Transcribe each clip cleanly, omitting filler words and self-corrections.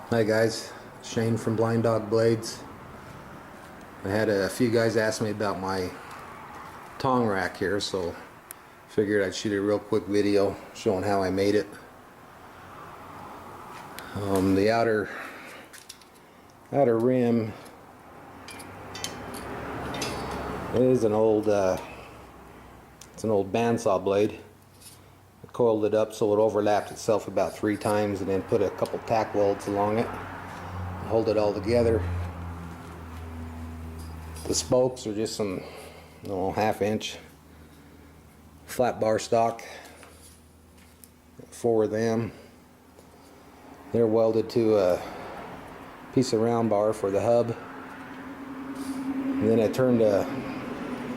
Hi guys, Shane from Blind Dog Blades. I had a few guys ask me about my tong rack here, so figured I'd shoot a real quick video showing how I made it. The outer rim is an old bandsaw blade. I coiled it up so it overlapped itself about 3 times and then put a couple tack welds along it and hold it all together. The spokes are just some 1/2 inch flat bar stock, 4 of them. They're welded to a piece of round bar for the hub, and then I turned a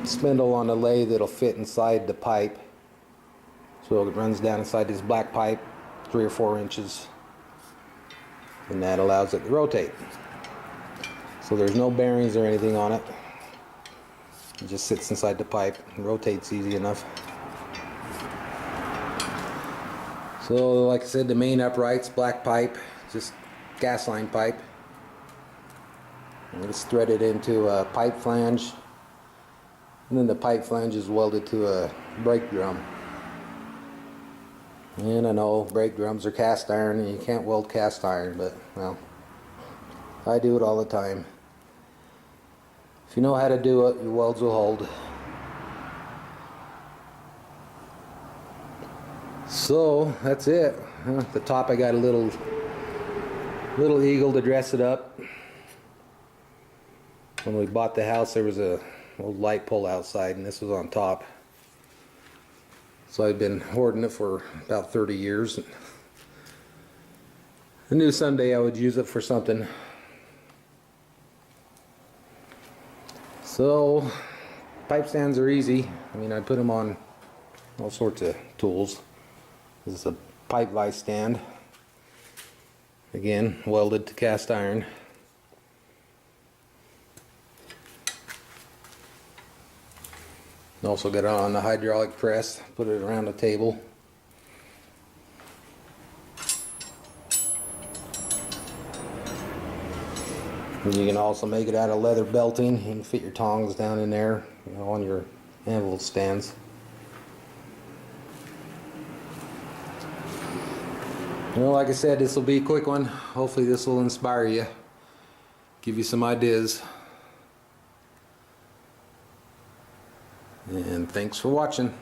spindle on the lathe that'll fit inside the pipe, so it runs down inside this black pipe 3 or 4 inches, and that allows it to rotate. So there's no bearings or anything on it. It just sits inside the pipe and rotates easy enough. So like I said, the main upright's black pipe, just gas line pipe. And it's threaded into a pipe flange, and then the pipe flange is welded to a brake drum. And I know brake drums are cast iron and you can't weld cast iron, but well, I do it all the time. If you know how to do it, your welds will hold. So that's it. At the top I got a little eagle to dress it up. When we bought the house, there was a old light pole outside, and this was on top. So I've been hoarding it for about 30 years. I knew someday I would use it for something. So pipe stands are easy. I mean, I put them on all sorts of tools. This is a pipe vise stand, again welded to cast iron. Also got it on the hydraulic press, put it around the table. And you can also make it out of leather belting. You can fit your tongs down in there, on your anvil stands. Well, like I said, this will be a quick one. Hopefully this will inspire you, give you some ideas. And thanks for watching.